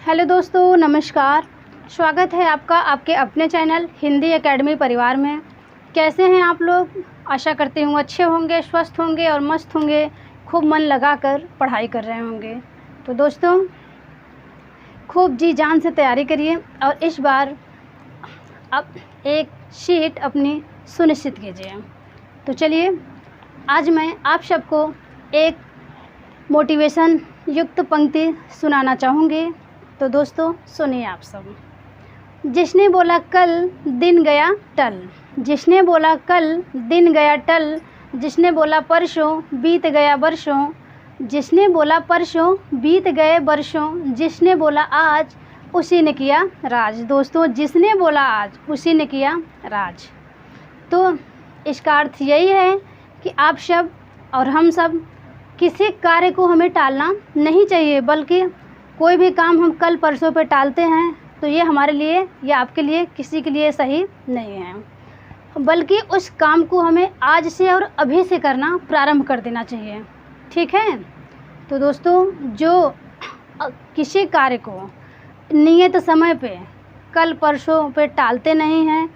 Hello दोस्तों, नमस्कार। स्वागत है आपका आपके अपने चैनल हिंदी एकेडमी परिवार में। कैसे हैं आप लोग? आशा करती हूँ अच्छे होंगे, स्वस्थ होंगे और मस्त होंगे, खूब मन लगाकर पढ़ाई कर रहे होंगे। तो दोस्तों, खूब जी जान से तैयारी करिए और इस बार अब एक शीट अपनी सुनिश्चित कीजिए। तो चलिए, आज मैं आप सबको एक मोटिवेशन युक्त पंक्ति सुनाना चाहूँगी। तो दोस्तों सुनिए आप सब। जिसने बोला कल दिन गया टल, जिसने बोला कल दिन गया टल, जिसने बोला परसों बीत गया बरसों, जिसने बोला परसों बीत गए बरसों, जिसने बोला आज उसी ने किया राज। दोस्तों, जिसने बोला आज उसी ने किया राज। तो इसका अर्थ यही है कि आप सब और हम सब किसी कार्य को हमें टालना नहीं चाहिए, बल्कि कोई भी काम हम कल परसों पे टालते हैं तो ये हमारे लिए या आपके लिए किसी के लिए सही नहीं है, बल्कि उस काम को हमें आज से और अभी से करना प्रारंभ कर देना चाहिए। ठीक है? तो दोस्तों, जो किसी कार्य को नियत समय पे कल परसों पे टालते नहीं हैं,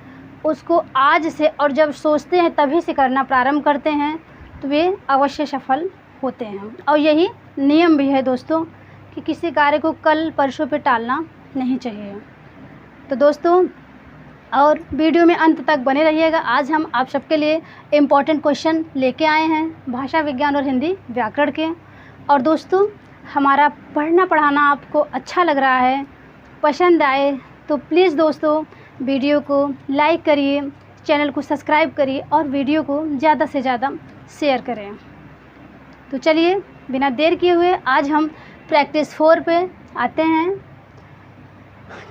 उसको आज से और जब सोचते हैं तभी से करना प्रारंभ करते हैं तो वे अवश्य सफल होते हैं। और यही नियम भी है दोस्तों कि किसी कार्य को कल परसों पे टालना नहीं चाहिए। तो दोस्तों, और वीडियो में अंत तक बने रहिएगा। आज हम आप सबके लिए इम्पॉर्टेंट क्वेश्चन लेके आए हैं भाषा विज्ञान और हिंदी व्याकरण के। और दोस्तों, हमारा पढ़ना पढ़ाना आपको अच्छा लग रहा है, पसंद आए तो प्लीज़ दोस्तों वीडियो को लाइक करिए, चैनल को सब्सक्राइब करिए और वीडियो को ज़्यादा से ज़्यादा शेयर करें। तो चलिए, बिना देर किए हुए आज हम प्रैक्टिस 4 पे आते हैं,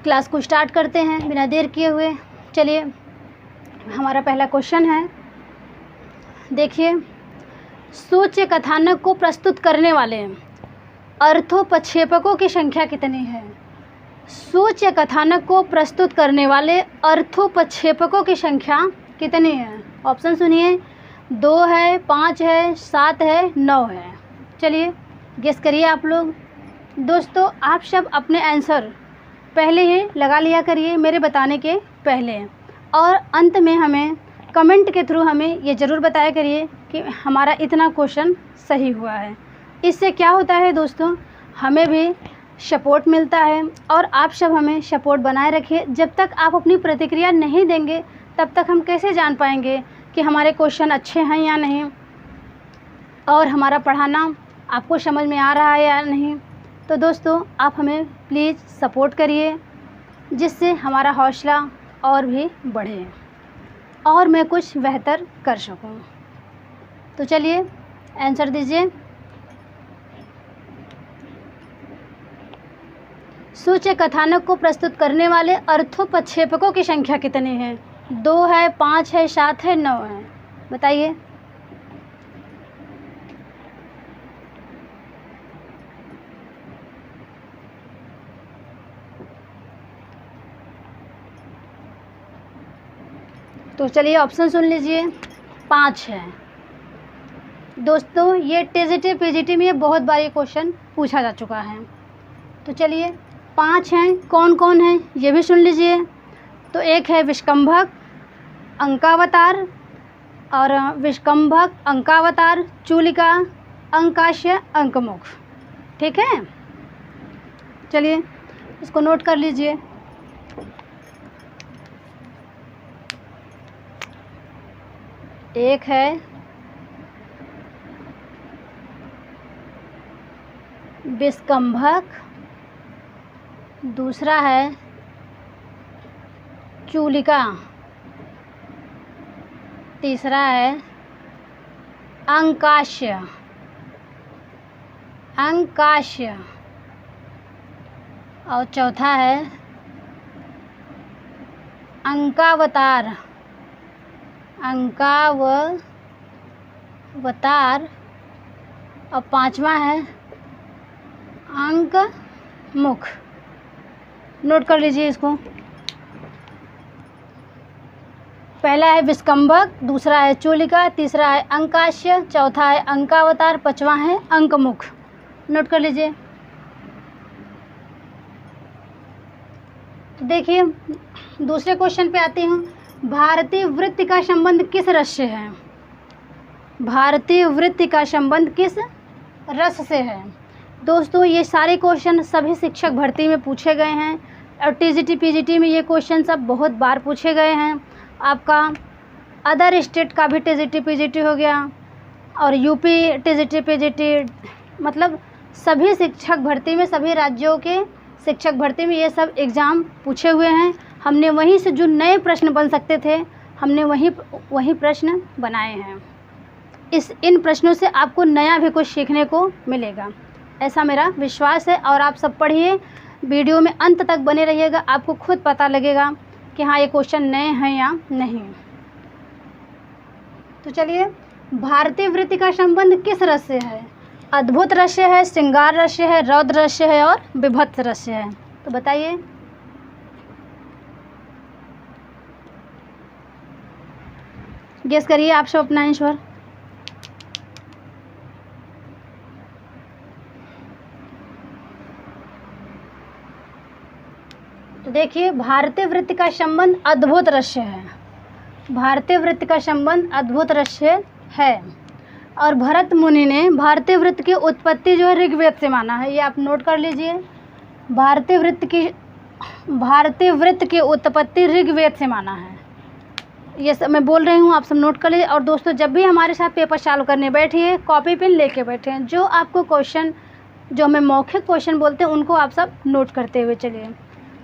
क्लास को स्टार्ट करते हैं बिना देर किए हुए। चलिए, हमारा पहला क्वेश्चन है, देखिए। सूच्य कथानक को प्रस्तुत करने वाले अर्थोपक्षेपकों की संख्या कितनी है? सूच्य कथानक को प्रस्तुत करने वाले अर्थोपक्षेपकों की संख्या कितनी है? ऑप्शन सुनिए, 2 है, 5 है, 7 है, 9 है। चलिए गेस करिए आप लोग। दोस्तों, आप सब अपने आंसर पहले ही लगा लिया करिए मेरे बताने के पहले, और अंत में हमें कमेंट के थ्रू हमें ये ज़रूर बताया करिए कि हमारा इतना क्वेश्चन सही हुआ है। इससे क्या होता है दोस्तों, हमें भी सपोर्ट मिलता है और आप सब हमें सपोर्ट बनाए रखिए। जब तक आप अपनी प्रतिक्रिया नहीं देंगे तब तक हम कैसे जान पाएंगे कि हमारे क्वेश्चन अच्छे हैं या नहीं, और हमारा पढ़ाना आपको समझ में आ रहा है या नहीं। तो दोस्तों, आप हमें प्लीज़ सपोर्ट करिए, जिससे हमारा हौसला और भी बढ़े और मैं कुछ बेहतर कर सकूं। तो चलिए आंसर दीजिए। सूच्य कथानक को प्रस्तुत करने वाले अर्थोपक्षेपकों की संख्या कितनी है? 2 है, 5 है, 7 है, 9 है। बताइए। तो चलिए ऑप्शन सुन लीजिए। 5 है। दोस्तों, ये टीजीटी पीजीटी में बहुत बार ये क्वेश्चन पूछा जा चुका है। तो चलिए, 5 हैं, कौन कौन है ये भी सुन लीजिए। तो एक है विष्कंभक, अंकावतार, और विष्कंभक, अंकावतार, चूलिका, अंकाश्य, अंकमुख। ठीक है? चलिए इसको नोट कर लीजिए। एक है विष्कंभक, दूसरा है चूलिका, तीसरा है अंकाश्य, अंकाश्य, और चौथा है अंकावतार, अंकावतार, और 5वां है अंकमुख। नोट कर लीजिए इसको। पहला है विष्कंभक, दूसरा है चूलिका, तीसरा है अंकाश्य, चौथा है अंकावतार, 5वां है अंकमुख। नोट कर लीजिए। तो देखिए दूसरे क्वेश्चन पे आती हूँ। भारतीय वृत्त का संबंध किस रस से है? भारतीय वृत्त का संबंध किस रस से है? दोस्तों ये सारे क्वेश्चन सभी शिक्षक भर्ती में पूछे गए हैं और टीजीटी पीजीटी में ये क्वेश्चन सब बहुत बार पूछे गए हैं। आपका अदर स्टेट का भी टीजीटी पीजीटी हो गया और यूपी टीजीटी पीजीटी, मतलब सभी शिक्षक भर्ती में, सभी राज्यों के शिक्षक भर्ती में ये सब एग्ज़ाम पूछे हुए हैं। हमने वहीं से जो नए प्रश्न बन सकते थे हमने वही प्रश्न बनाए हैं। इन प्रश्नों से आपको नया भी कुछ सीखने को मिलेगा, ऐसा मेरा विश्वास है। और आप सब पढ़िए, वीडियो में अंत तक बने रहिएगा, आपको खुद पता लगेगा कि हाँ ये क्वेश्चन नए हैं या नहीं। तो चलिए, भारतीय वृत्ति का संबंध किस रस से है? अद्भुत रस से है, श्रृंगार रस से है, रौद्र रस से है और विभत्स रस से है। तो बताइए। गेस करिए आप सब अपना आंसर। तो देखिए, भारतीय वृत्त का संबंध अद्भुत रस से है। भारतीय वृत्त का संबंध अद्भुत रस से है। और भरत मुनि ने भारतीय वृत्त की उत्पत्ति जो है ऋग्वेद से माना है, ये आप नोट कर लीजिए। भारतीय वृत्त की उत्पत्ति ऋग्वेद से माना है, ये सब मैं बोल रही हूँ, आप सब नोट कर लीजिए। और दोस्तों जब भी हमारे साथ पेपर चालू करने बैठिए, कॉपी पेन लेके बैठे हैं। जो आपको क्वेश्चन, जो हमें मौखिक क्वेश्चन बोलते हैं, उनको आप सब नोट करते हुए चलिए।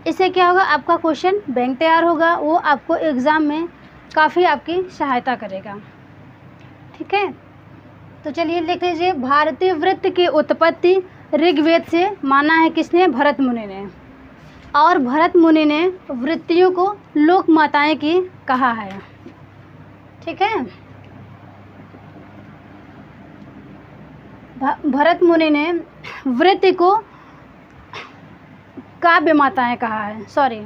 इससे क्या होगा, आपका क्वेश्चन बैंक तैयार होगा, वो आपको एग्ज़ाम में काफ़ी आपकी सहायता करेगा। ठीक है, तो चलिए लिख लीजिए। भारतीय वृत्त की उत्पत्ति ऋग्वेद से माना है किसने? भरत मुनि ने। और भरत मुनि ने वृत्तियों को लोक माताएं की कहा है। ठीक है, भरत मुनि ने वृत्ति को काव्य माताएं कहा है। सॉरी,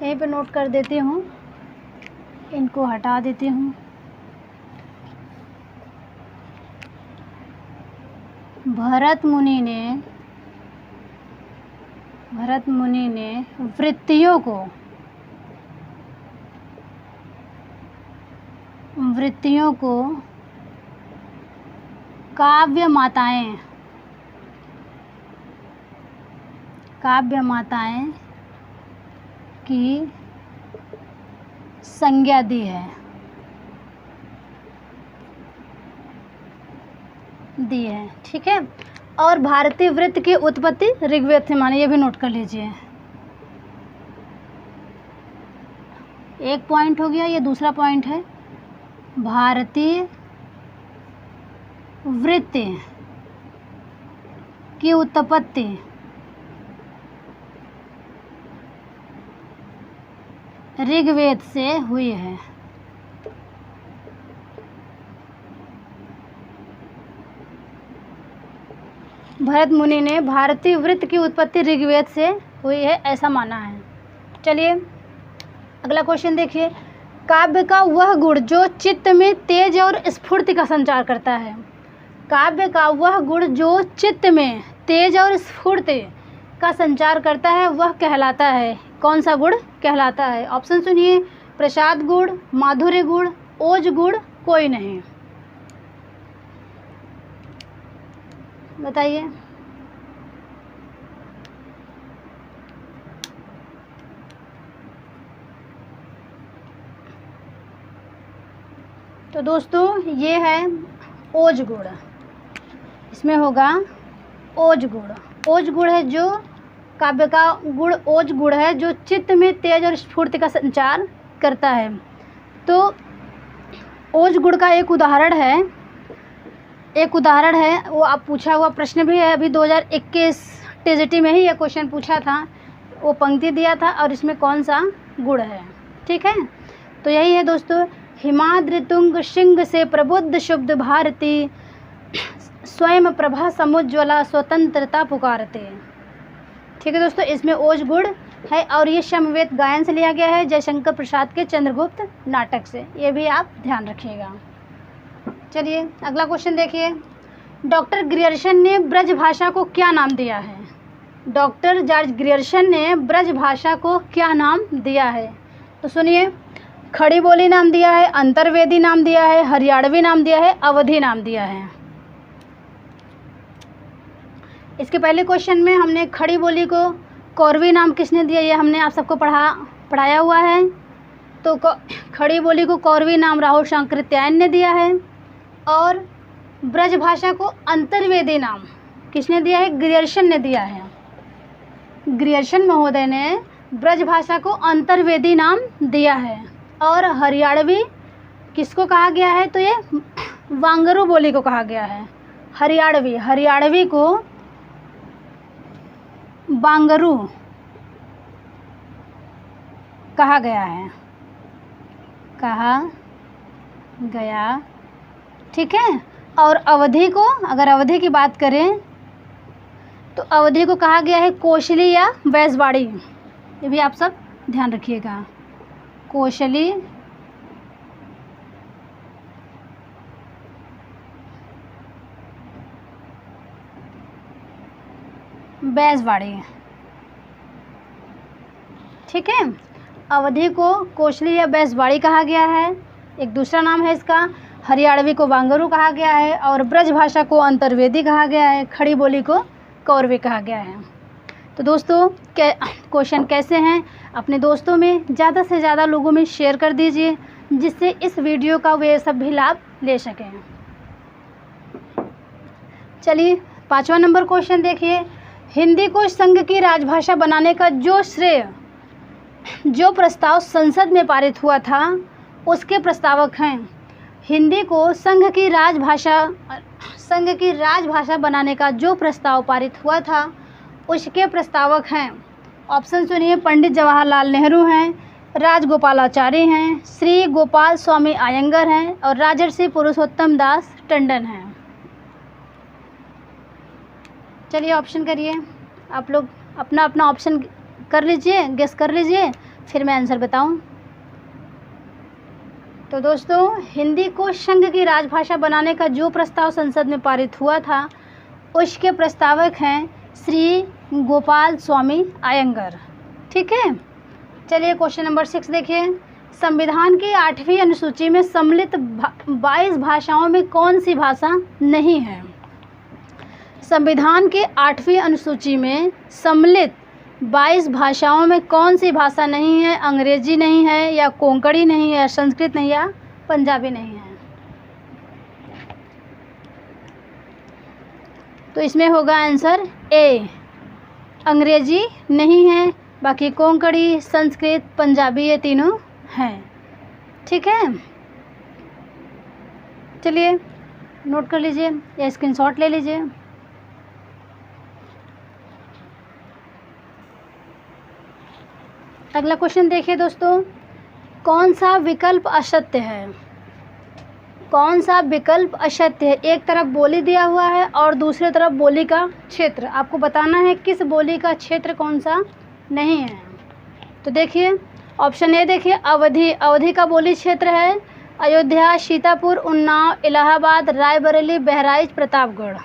यहीं पे नोट कर देती हूँ, इनको हटा देती हूँ। भरत मुनि ने वृत्तियों को काव्य माताएं की संज्ञा दी है। ठीक है, और भारतीय वृत्त की उत्पत्ति ऋग्वेद से माने, ये भी नोट कर लीजिए। एक पॉइंट हो गया, ये दूसरा पॉइंट है। भारतीय वृत्त की उत्पत्ति ऋग्वेद से हुई है। भरत मुनि ने भारतीय वृत्त की उत्पत्ति ऋग्वेद से हुई है, ऐसा माना है। चलिए अगला क्वेश्चन देखिए। काव्य का वह गुण जो चित्त में तेज और स्फूर्ति का संचार करता है। काव्य का वह गुण जो चित्त में तेज और स्फूर्ति का संचार करता है, वह कहलाता है, कौन सा गुण कहलाता है? ऑप्शन सुनिए। प्रसाद गुण, माधुर्य गुण, ओज गुण, कोई नहीं। बताइए। तो दोस्तों ये है ओज गुण, इसमें होगा ओज गुण। ओज गुण है जो काव्य का गुण, ओज गुण है जो चित्त में तेज और स्फूर्ति का संचार करता है। तो ओज गुण का एक उदाहरण है, वो आप पूछा हुआ प्रश्न भी है। अभी 2021 टीजीटी में ही ये क्वेश्चन पूछा था, वो पंक्ति दिया था और इसमें कौन सा गुण है। ठीक है, तो यही है दोस्तों। हिमाद्रि तुंग सिंह से प्रबुद्ध शुद्ध भारती, स्वयं प्रभा समुज्ज्वला स्वतंत्रता पुकारते। ठीक है दोस्तों, इसमें ओज गुण है और ये समवेत गायन से लिया गया है, जयशंकर प्रसाद के चंद्रगुप्त नाटक से। ये भी आप ध्यान रखिएगा। चलिए अगला क्वेश्चन देखिए। डॉक्टर ग्रियर्सन ने ब्रज भाषा को क्या नाम दिया है? डॉक्टर जॉर्ज ग्रियर्सन ने ब्रज भाषा को क्या नाम दिया है? तो सुनिए, खड़ी बोली नाम दिया है, अंतर्वेदी नाम दिया है, हरियाणवी नाम दिया है, अवधी नाम दिया है। इसके पहले क्वेश्चन में हमने खड़ी बोली को कौरवी नाम किसने दिया, ये हमने आप सबको पढ़ाया हुआ है। तो खड़ी बोली को कौरवी नाम राहुल शांकृत्यायन ने दिया है, और ब्रज भाषा को अंतर्वेदी नाम किसने दिया है? ग्रियर्सन ने दिया है। ग्रियर्सन महोदय ने ब्रज भाषा को अंतर्वेदी नाम दिया है। और हरियाणवी किसको कहा गया है? तो ये वांगरू बोली को कहा गया है। हरियाणवी को वांगरू कहा गया है, कहा गया, ठीक है। और अवधी को, अगर अवधी की बात करें तो अवधी को कहा गया है कोशली या बैसवाड़ी। ये भी आप सब ध्यान रखिएगा, कोशली बैसवाड़ी, ठीक है। अवधी को कोशली या बैसवाड़ी कहा गया है, एक दूसरा नाम है इसका। हरियाणवी को वांगरू कहा गया है, और ब्रज भाषा को अंतर्वेदी कहा गया है, खड़ी बोली को कौरवी कहा गया है। तो दोस्तों, क्वेश्चन कैसे हैं, अपने दोस्तों में ज़्यादा से ज़्यादा लोगों में शेयर कर दीजिए, जिससे इस वीडियो का वे सब भी लाभ ले सकें। चलिए 5वां नंबर क्वेश्चन देखिए। हिंदी को संघ की राजभाषा बनाने का जो प्रस्ताव संसद में पारित हुआ था, उसके प्रस्तावक हैं। हिंदी को संघ की राजभाषा बनाने का जो प्रस्ताव पारित हुआ था, उसके प्रस्तावक हैं। ऑप्शन सुनिए, पंडित जवाहरलाल नेहरू हैं, राजगोपालाचारी हैं, श्री गोपाल स्वामी आयंगर हैं, और राजर्षि पुरुषोत्तम दास टंडन हैं। चलिए ऑप्शन करिए, आप लोग अपना अपना ऑप्शन कर लीजिए, गेस कर लीजिए, फिर मैं आंसर बताऊं। तो दोस्तों, हिंदी को संघ की राजभाषा बनाने का जो प्रस्ताव संसद में पारित हुआ था, उसके प्रस्तावक हैं श्री गोपाल स्वामी आयंगर, ठीक है। चलिए क्वेश्चन नंबर 6 देखिए। संविधान की 8वीं अनुसूची में सम्मिलित 22 भाषाओं में कौन सी भाषा नहीं है? संविधान की 8वीं अनुसूची में सम्मिलित 22 भाषाओं में कौन सी भाषा नहीं है? अंग्रेजी नहीं है, या कोंकणी नहीं है, या संस्कृत नहीं, या पंजाबी नहीं है। तो इसमें होगा आंसर ए, अंग्रेजी नहीं है, बाकी कोंकणी, संस्कृत, पंजाबी ये तीनों हैं, ठीक है। चलिए नोट कर लीजिए या स्क्रीनशॉट ले लीजिए। अगला क्वेश्चन देखिए दोस्तों, कौन सा विकल्प असत्य है? कौन सा विकल्प असत्य है? एक तरफ बोली दिया हुआ है और दूसरी तरफ बोली का क्षेत्र, आपको बताना है किस बोली का क्षेत्र कौन सा नहीं है। तो देखिए ऑप्शन ए देखिए, अवधी का बोली क्षेत्र है अयोध्या, सीतापुर, उन्नाव, इलाहाबाद, रायबरेली, बहराइच, प्रतापगढ़।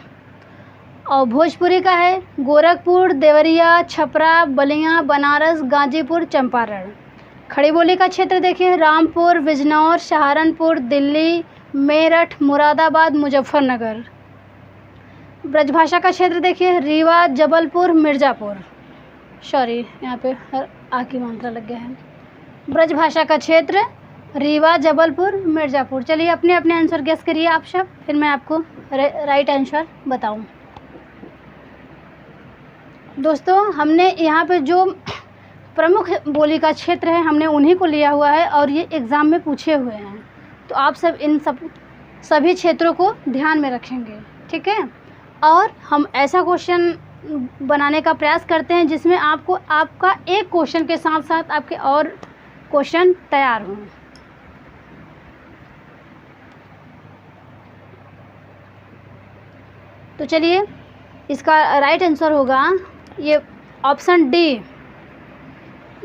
और भोजपुरी का है गोरखपुर, देवरिया, छपरा, बलिया, बनारस, गाजीपुर, चंपारण। खड़ी बोली का क्षेत्र देखिए रामपुर, बिजनौर, सहारनपुर, दिल्ली, मेरठ, मुरादाबाद, मुजफ्फरनगर। ब्रजभाषा का क्षेत्र देखिए रीवा, जबलपुर, मिर्ज़ापुर। सॉरी, यहाँ पे आ की मात्रा लग गया है। ब्रजभाषा का क्षेत्र रीवा, जबलपुर, मिर्ज़ापुर। चलिए अपने अपने आंसर गेस करिए आप सब, फिर मैं आपको राइट आंसर बताऊं। दोस्तों, हमने यहाँ पे जो प्रमुख बोली का क्षेत्र है, हमने उन्हीं को लिया हुआ है और ये एग्ज़ाम में पूछे हुए हैं। तो आप सब इन सभी क्षेत्रों को ध्यान में रखेंगे, ठीक है। और हम ऐसा क्वेश्चन बनाने का प्रयास करते हैं जिसमें आपको आपका एक क्वेश्चन के साथ साथ आपके और क्वेश्चन तैयार हों। तो चलिए इसका राइट आंसर होगा ये ऑप्शन डी,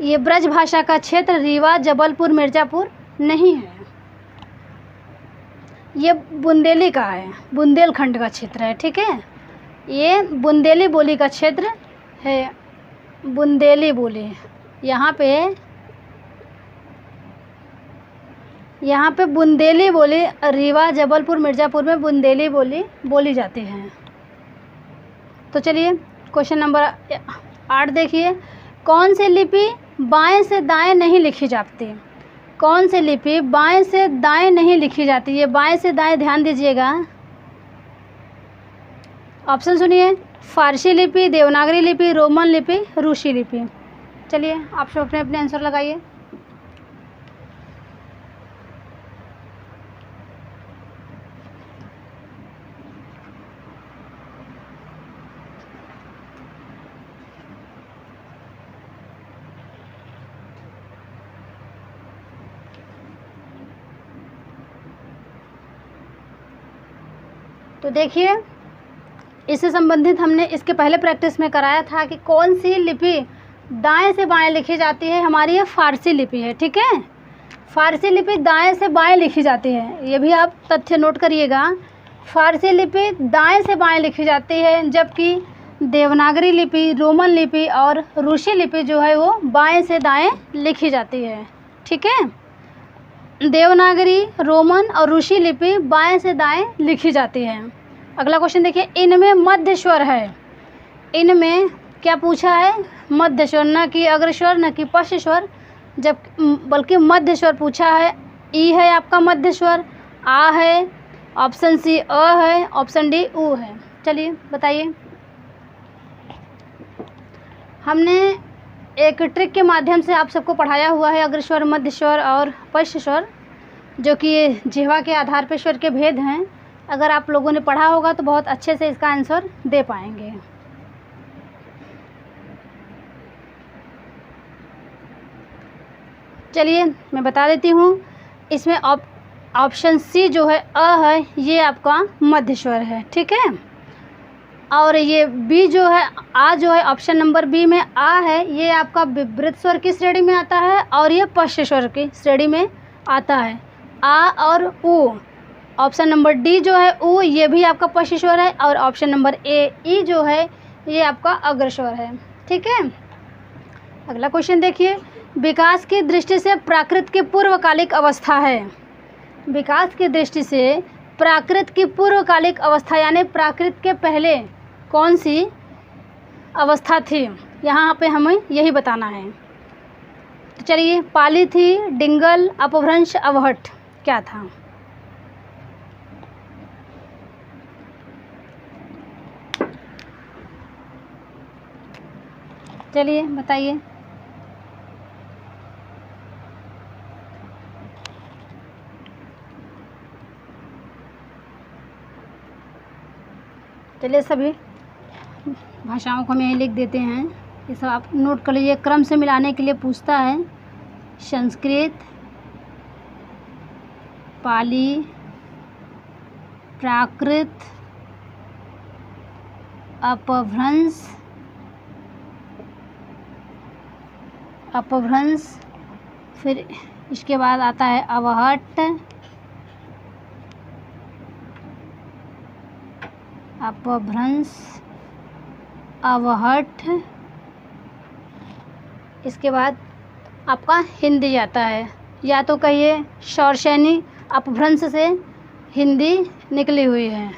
ये ब्रज भाषा का क्षेत्र रीवा, जबलपुर, मिर्ज़ापुर नहीं है। ये बुंदेली का है, बुंदेलखंड का क्षेत्र है, ठीक है। ये बुंदेली बोली का क्षेत्र है, बुंदेली बोली। यहाँ पे बुंदेली बोली रीवा, जबलपुर, मिर्ज़ापुर में बुंदेली बोली बोली जाती है। तो चलिए क्वेश्चन नंबर 8 देखिए, कौन सी लिपि बाएं से दाएं नहीं लिखी जाती? कौन सी लिपि बाएं से दाएं नहीं लिखी जाती? ये बाएं से दाएं ध्यान दीजिएगा। ऑप्शन सुनिए, फारसी लिपि, देवनागरी लिपि, रोमन लिपि, रूसी लिपि। चलिए आप सब अपने अपने आंसर लगाइए। तो देखिए, इससे संबंधित हमने इसके पहले प्रैक्टिस में कराया था कि कौन सी लिपि दाएं से बाएं लिखी जाती है। हमारी ये फारसी लिपि है, ठीक है। फारसी लिपि दाएं से बाएं लिखी जाती है, ये भी आप तथ्य नोट करिएगा। फारसी लिपि दाएं से बाएं लिखी जाती है, जबकि देवनागरी लिपि, रोमन लिपि और रूसी लिपि जो है वो बाएं से दाएं लिखी जाती है, ठीक है। देवनागरी, रोमन और रूसी लिपि बाएं से दाएं लिखी जाती है। अगला क्वेश्चन देखिए, इनमें मध्य स्वर है। इनमें क्या पूछा है? मध्य स्वर, न कि अग्रस्वर, न कि पश्च स्वर, जब बल्कि मध्य स्वर पूछा है। ई है आपका मध्य स्वर, आ है, ऑप्शन सी अ है, ऑप्शन डी ऊ है। चलिए बताइए। हमने एक ट्रिक के माध्यम से आप सबको पढ़ाया हुआ है अग्रस्वर, मध्य स्वर और पश्च स्वर, जो कि जिह्वा के आधार पर स्वर के भेद हैं। अगर आप लोगों ने पढ़ा होगा तो बहुत अच्छे से इसका आंसर दे पाएंगे। चलिए मैं बता देती हूँ, इसमें ऑप्शन सी जो है अ है, ये आपका मध्य स्वर है, ठीक है। और ये बी जो है, आ जो है, ऑप्शन नंबर बी में आ है, ये आपका विवृत स्वर की श्रेणी में आता है और ये पश्च स्वर की श्रेणी में आता है, आ और ऊ। ऑप्शन नंबर डी जो है ऊ, ये भी आपका पश्च स्वर है, और ऑप्शन नंबर ए ई जो है ये आपका अग्रस्वर है, ठीक है। अगला क्वेश्चन देखिए, विकास की दृष्टि से प्राकृत की पूर्वकालिक अवस्था है। विकास की दृष्टि से प्राकृत की पूर्वकालिक अवस्था यानी प्राकृत के पहले कौन सी अवस्था थी, यहाँ पे हमें यही बताना है। तो चलिए, पाली थी, डिंगल, अपभ्रंश, अवहट, क्या था? चलिए बताइए। चलिए सभी भाषाओं को हम यहीं लिख देते हैं, ये सब आप नोट कर लीजिए। क्रम से मिलाने के लिए पूछता है, संस्कृत, पाली, प्राकृत, अपभ्रंश, फिर इसके बाद आता है अवहट, अपभ्रंश, अवहट, इसके बाद आपका हिंदी आता है। या तो कहिए शौरसैनी, अपभ्रंश से हिंदी निकली हुई है।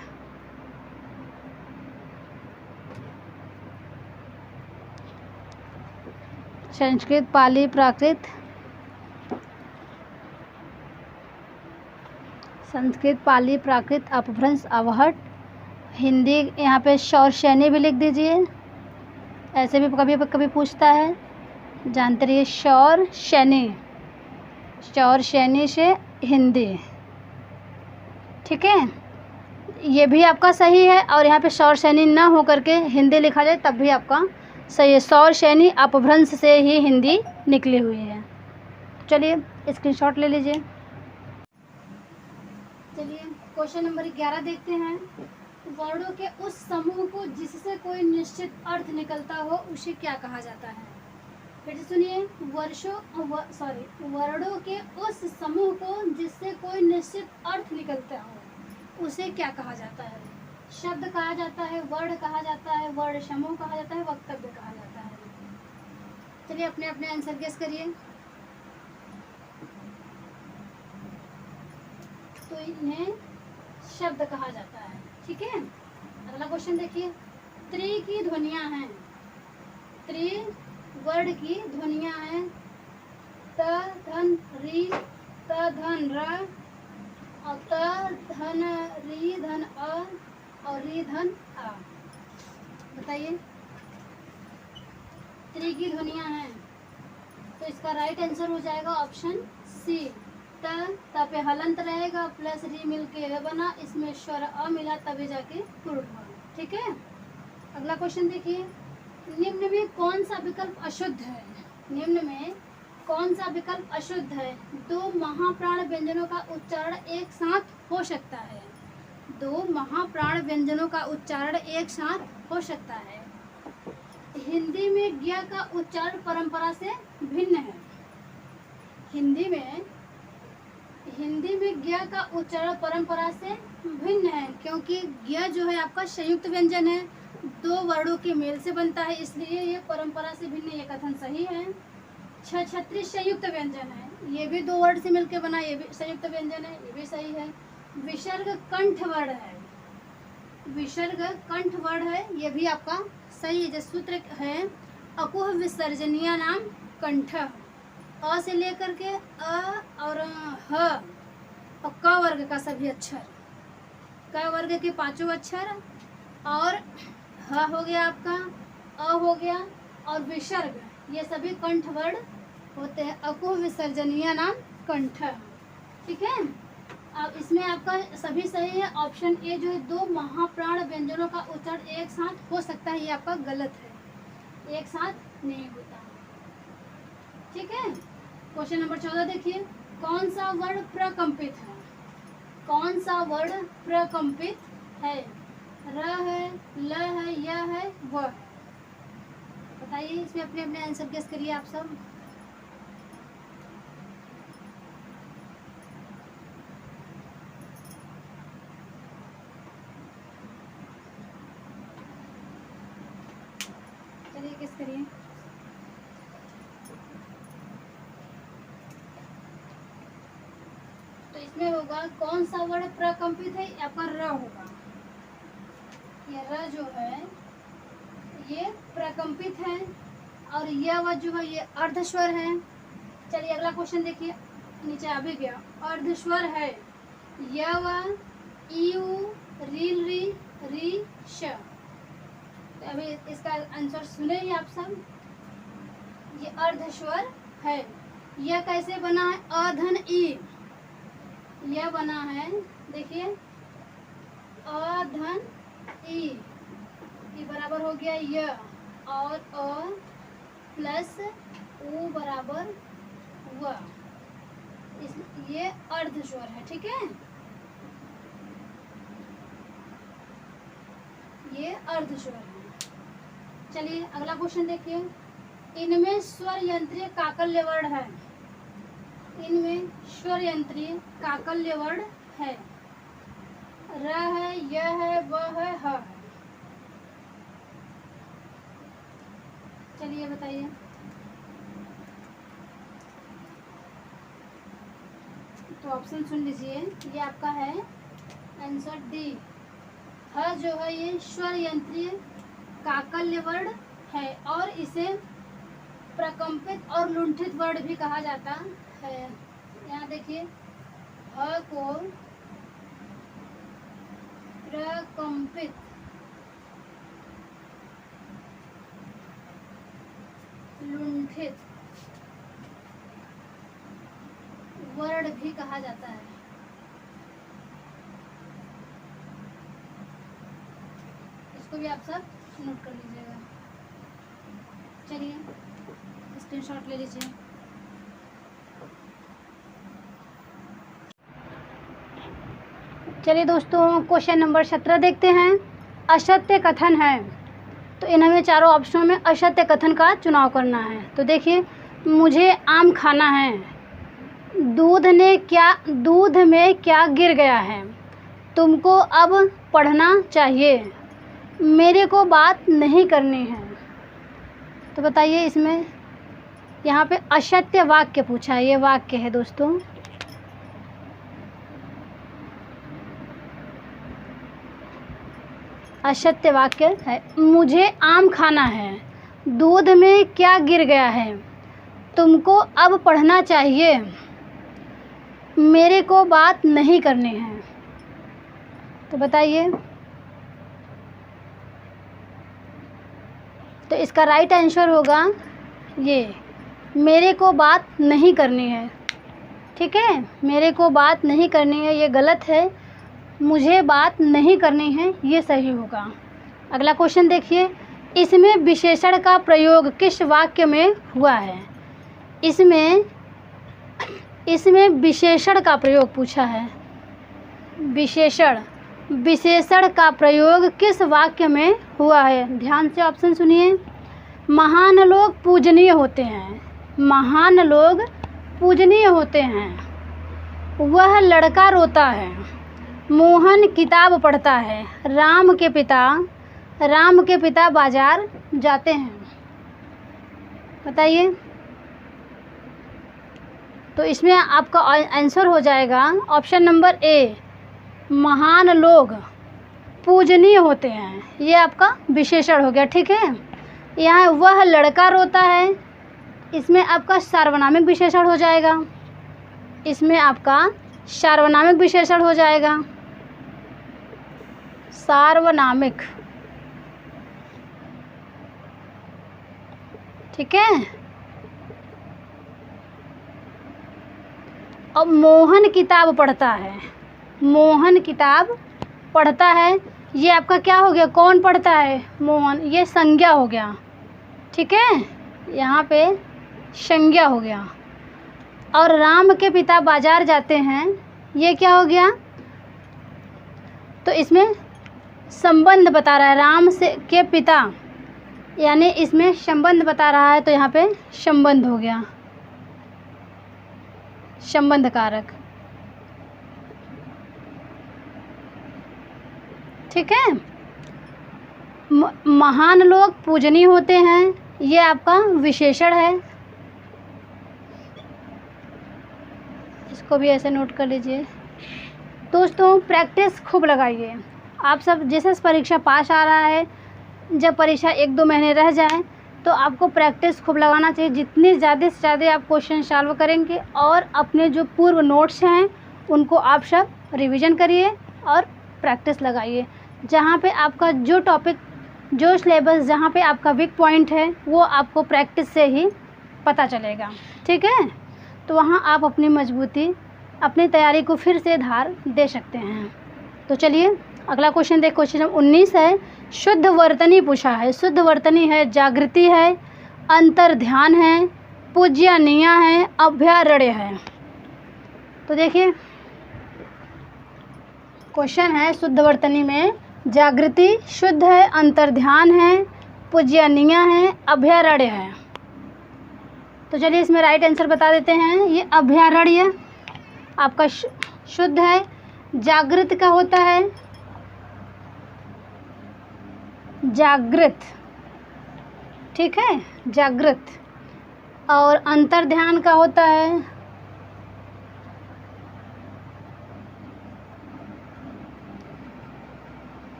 संस्कृत, पाली, प्राकृत, संस्कृत, पाली, प्राकृत, अपभ्रंश, अवहट, हिंदी। यहाँ पे शौरसैनी भी लिख दीजिए, ऐसे भी कभी पूछता है, जानते रहिए। शौरसैनी, शौरसैनी से हिंदी, ठीक है। ये भी आपका सही है, और यहाँ पे शौरसैनी ना हो करके हिंदी लिखा जाए तब भी आपका सही है। शौरसैनी अपभ्रंश से ही हिंदी निकली हुई है। चलिए स्क्रीनशॉट ले लीजिए। चलिए क्वेश्चन नंबर 11 देखते हैं। वर्णों के उस समूह को जिससे कोई निश्चित अर्थ निकलता हो उसे क्या कहा जाता है? फिर से सुनिए, वर्णों के उस समूह को जिससे कोई निश्चित अर्थ निकलता हो उसे क्या कहा जाता है? शब्द कहा जाता है, वर्ण कहा जाता है, वर्ण समूह कहा जाता है, वक्तव्य कहा जाता है। चलिए अपने अपने आंसर गेस करिए। तो इन्हें शब्द कहा जाता है। ठीक है, अगला क्वेश्चन देखिए। त्रि की ध्वनियां हैं, त्रि वर्ण की ध्वनियां हैं, त धन री, त धन र, और त धन री धन अ, और री धन आ। बताइए, त्रि की ध्वनियां हैं, तो इसका राइट आंसर हो जाएगा ऑप्शन सी। त पे हलंत रहेगा, प्लस री मिल के र बना, इसमें स्वर अ मिला तभी जाके पुरुष बना। ठीक है, अगला क्वेश्चन देखिए। निम्न में कौन सा विकल्प अशुद्ध है? निम्न में कौन सा विकल्प अशुद्ध है? दो महाप्राण व्यंजनों का उच्चारण एक साथ हो सकता है। दो महाप्राण व्यंजनों का उच्चारण एक साथ हो सकता है। हिंदी में ज्ञ का उच्चारण परंपरा से भिन्न है। हिंदी में ज्ञ का उच्चारण परंपरा से भिन्न है, क्योंकि ज्ञ जो है आपका संयुक्त व्यंजन है, दो वर्णों के मेल से बनता है, इसलिए ये परंपरा से भिन्न, ये कथन सही है। छत्री संयुक्त व्यंजन है, ये भी दो वर्ण से मिलकर बना, ये भी संयुक्त व्यंजन है, ये भी सही है। विसर्ग कंठ वर्ण है, विसर्ग कंठ वर्ण है, ये भी आपका सही है। जो सूत्र है, अकुह विसर्जनीय नाम कंठ, अ से लेकर के अ और ह और क वर्ग का सभी अक्षर, क वर्ग के पांचों अक्षर, और ह हो गया आपका, अ हो गया, और विसर्ग, ये सभी कंठ वर्ण होते हैं। अकुह विसर्जनीय नाम कंठ। ठीक है, अब इसमें आपका सभी सही है। ऑप्शन ए जो है, दो महाप्राण व्यंजनों का उच्चारण एक साथ हो सकता है, ये आपका गलत है, एक साथ नहीं होता। ठीक है, क्वेश्चन नंबर 14 देखिए। कौन सा वर्ण प्रकंपित है? कौन सा वर्ण प्रकंपित है? र है, ल है, य है, व है। बताइए, इसमें अपने अपने आंसर गेस करिए आप सब। चलिए गेस करिए। तो इसमें होगा कौन सा वर्ण प्रकंपित है? आपका र होगा। ये र जो है ये प्रकंपित है, और यह व जो है ये अर्धस्वर है। चलिए अगला क्वेश्चन देखिए, नीचे आ भी गया। अर्धस्वर है, य व, यू, रील री, री श। तो अभी इसका आंसर सुने ही आप सब। ये अर्धस्वर है। यह कैसे बना है? अधन ई, यह बना है, देखिए, अधन ई, ये बराबर हो गया य, और अ प्लस उ बराबर व, ये अर्धस्वर है। ठीक है, ये अर्धस्वर है। चलिए अगला क्वेश्चन देखिए। इनमें स्वर यंत्रीय काकल्य वर्ण है, इनमें स्वर यंत्रीय काकल्य वर्ण है। र है, य है, व है, ह है। चलिए बताइए। तो ऑप्शन सुन लीजिए, ये आपका है आंसर डी। ह जो है ये स्वर यंत्रीय काकल्य वर्ण है, और इसे प्रकंपित और लुंठित वर्ण भी कहा जाता है। यहाँ देखिए, ह को प्रकंपित, लुंठित वर्ण भी कहा जाता है। इसको भी आप सब नोट कर लीजिएगा। चलिए स्क्रीनशॉट ले लीजिए। चलिए दोस्तों, क्वेश्चन नंबर 17 देखते हैं। असत्य कथन है, तो इन हमें चारों ऑप्शनों में असत्य कथन का चुनाव करना है। तो देखिए, मुझे आम खाना है, दूध में क्या गिर गया है, तुमको अब पढ़ना चाहिए, मेरे को बात नहीं करनी है। तो बताइए इसमें यहाँ पे असत्य वाक्य पूछा है, ये वाक्य है दोस्तों। असत्य वाक्य है, मुझे आम खाना है, दूध में क्या गिर गया है, तुमको अब पढ़ना चाहिए, मेरे को बात नहीं करनी है। तो बताइए, तो इसका राइट आंसर होगा ये, मेरे को बात नहीं करनी है। ठीक है, मेरे को बात नहीं करनी है ये गलत है, मुझे बात नहीं करनी है ये सही होगा। अगला क्वेश्चन देखिए, इसमें विशेषण का प्रयोग किस वाक्य में हुआ है। इसमें विशेषण का प्रयोग पूछा है। विशेषण का प्रयोग किस वाक्य में हुआ है। ध्यान से ऑप्शन सुनिए। महान लोग पूजनीय होते हैं, महान लोग पूजनीय होते हैं, वह लड़का रोता है, मोहन किताब पढ़ता है, राम के पिता बाजार जाते हैं। बताइए, तो इसमें आपका आंसर हो जाएगा ऑप्शन नंबर ए, महान लोग पूजनीय होते हैं, ये आपका विशेषण हो गया। ठीक है, यहाँ वह लड़का रोता है, इसमें आपका सार्वनामिक विशेषण हो जाएगा, इसमें आपका सार्वनामिक विशेषण हो जाएगा, सार्वनामिक। ठीक है, अब मोहन किताब पढ़ता है, मोहन किताब पढ़ता है, ये आपका क्या हो गया, कौन पढ़ता है, मोहन, ये संज्ञा हो गया। ठीक है, यहाँ पे संज्ञा हो गया। और राम के पिता बाजार जाते हैं, ये क्या हो गया, तो इसमें संबंध बता रहा है, राम के पिता, यानी इसमें संबंध बता रहा है, तो यहाँ पे संबंध हो गया, संबंध कारक। ठीक है, महान लोग पूजनीय होते हैं, ये आपका विशेषण है, इसको भी ऐसे नोट कर लीजिए। दोस्तों, प्रैक्टिस खूब लगाइए। आप सब जैसे परीक्षा पास आ रहा है, जब परीक्षा 1-2 महीने रह जाए तो आपको प्रैक्टिस खूब लगाना चाहिए। जितने ज़्यादा से ज़्यादा आप क्वेश्चन सॉल्व करेंगे और अपने जो पूर्व नोट्स हैं उनको आप सब रिवीजन करिए और प्रैक्टिस लगाइए। जहाँ पे आपका जो टॉपिक, जो सिलेबस, जहाँ पे आपका वीक पॉइंट है वो आपको प्रैक्टिस से ही पता चलेगा। ठीक है, तो वहाँ आप अपनी मजबूती, अपनी तैयारी को फिर से धार दे सकते हैं। तो चलिए अगला क्वेश्चन देख, क्वेश्चन नंबर 19 है, शुद्ध वर्तनी पूछा है। शुद्ध वर्तनी है, जागृति है, अंतर ध्यान है, पूज्यनीय है, अभ्यारण्य है। तो देखिए क्वेश्चन है, शुद्ध वर्तनी में जागृति शुद्ध है, अंतर ध्यान है, पूज्यनीय है, अभ्यारण्य है। तो चलिए इसमें राइट आंसर बता देते हैं। ये अभ्यारण्य आपका शुद्ध है, जागृत का होता है जागृत। ठीक है, जागृत। और अंतर ध्यान का होता है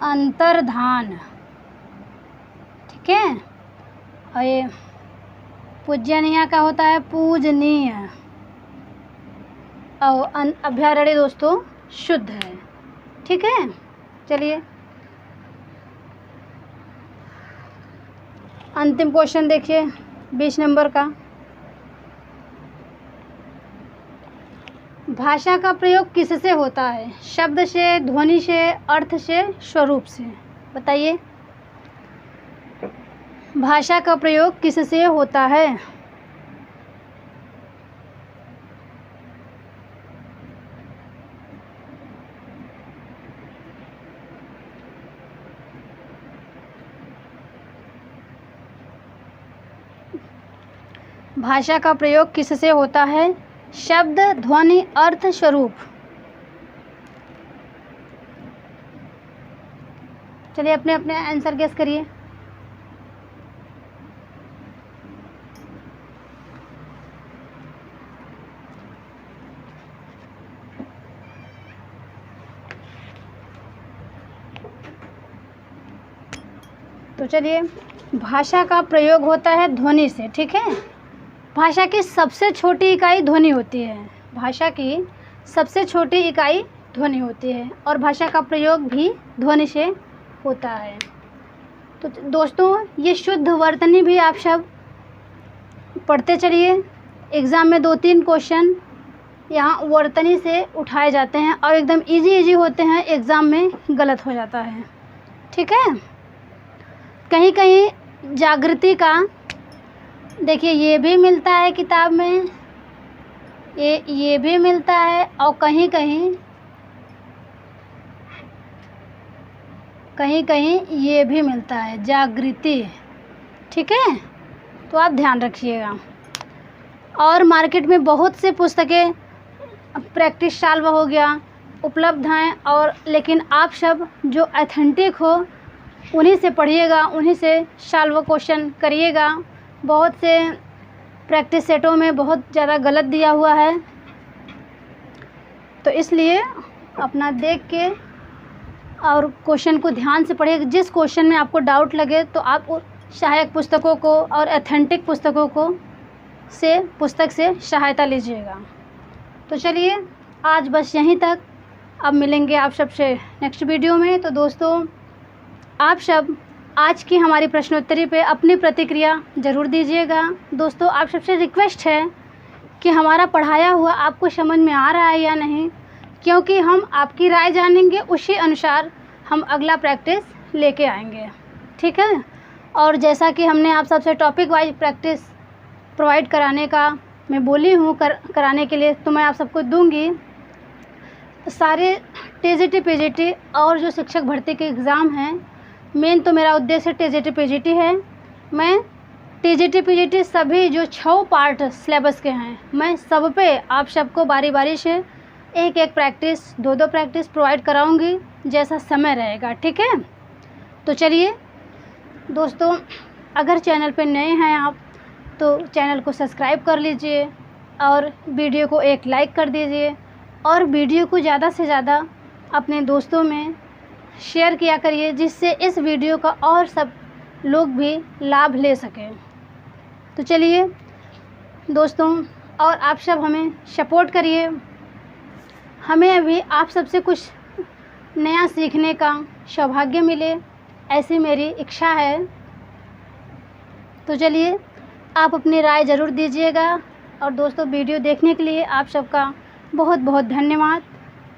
अंतर्धान। ठीक है, और ये पूजनीय का होता है पूजनीय। और अभ्यारण्य दोस्तों शुद्ध है। ठीक है, चलिए अंतिम क्वेश्चन देखिए 20 नंबर का। भाषा का प्रयोग किससे होता है? शब्द से, ध्वनि से, अर्थ से, स्वरूप से। बताइए भाषा का प्रयोग किससे होता है? भाषा का प्रयोग किससे होता है? शब्द, ध्वनि, अर्थ, स्वरूप। चलिए अपने अपने आंसर गेस करिए। तो चलिए, भाषा का प्रयोग होता है ध्वनि से, ठीक है। भाषा की सबसे छोटी इकाई ध्वनि होती है। भाषा की सबसे छोटी इकाई ध्वनि होती है और भाषा का प्रयोग भी ध्वनि से होता है। तो दोस्तों, ये शुद्ध वर्तनी भी आप सब पढ़ते चलिए। एग्ज़ाम में 2-3 क्वेश्चन यहाँ वर्तनी से उठाए जाते हैं और एकदम इजी होते हैं, एग्ज़ाम में गलत हो जाता है, ठीक है। कहीं कहीं जागृति का देखिए ये भी मिलता है किताब में, ये भी मिलता है और कहीं कहीं ये भी मिलता है जागृति, ठीक है। तो आप ध्यान रखिएगा। और मार्केट में बहुत से पुस्तकें प्रैक्टिस सॉल्व हो गया उपलब्ध हैं, और लेकिन आप सब जो ऑथेंटिक हो उन्हीं से पढ़िएगा, उन्हीं से सॉल्व क्वेश्चन करिएगा। बहुत से प्रैक्टिस सेटों में बहुत ज़्यादा गलत दिया हुआ है, तो इसलिए अपना देख के और क्वेश्चन को ध्यान से पढ़िएगा। जिस क्वेश्चन में आपको डाउट लगे तो आप सहायक पुस्तकों को और ऑथेंटिक पुस्तकों को पुस्तक से सहायता लीजिएगा। तो चलिए आज बस यहीं तक, अब मिलेंगे आप सबसे नेक्स्ट वीडियो में। तो दोस्तों, आप सब आज की हमारी प्रश्नोत्तरी पे अपनी प्रतिक्रिया ज़रूर दीजिएगा। दोस्तों, आप सबसे रिक्वेस्ट है कि हमारा पढ़ाया हुआ आपको समझ में आ रहा है या नहीं, क्योंकि हम आपकी राय जानेंगे, उसी अनुसार हम अगला प्रैक्टिस लेके आएंगे, ठीक है। और जैसा कि हमने आप सबसे टॉपिक वाइज प्रैक्टिस प्रोवाइड कराने का मैं बोली हूँ कराने के लिए, तो मैं आप सबको दूंगी। सारे टीजीटी पीजीटी और जो शिक्षक भर्ती के एग्ज़ाम हैं, मेन तो मेरा उद्देश्य टीजीटी पीजीटी है। मैं टीजीटी पीजीटी सभी जो 6 पार्ट सिलेबस के हैं, मैं सब पे आप सबको बारी बारी से एक प्रैक्टिस 2 प्रैक्टिस प्रोवाइड कराऊंगी, जैसा समय रहेगा, ठीक है। तो चलिए दोस्तों, अगर चैनल पे नए हैं आप तो चैनल को सब्सक्राइब कर लीजिए और वीडियो को एक लाइक कर दीजिए, और वीडियो को ज़्यादा से ज़्यादा अपने दोस्तों में शेयर किया करिए, जिससे इस वीडियो का और सब लोग भी लाभ ले सकें। तो चलिए दोस्तों, और आप सब हमें सपोर्ट करिए, हमें अभी आप सबसे कुछ नया सीखने का सौभाग्य मिले, ऐसी मेरी इच्छा है। तो चलिए आप अपनी राय ज़रूर दीजिएगा। और दोस्तों, वीडियो देखने के लिए आप सबका बहुत बहुत धन्यवाद,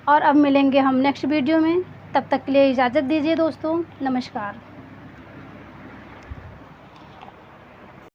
और अब मिलेंगे हम नेक्स्ट वीडियो में। तब तक के लिए इजाज़त दीजिए दोस्तों, नमस्कार।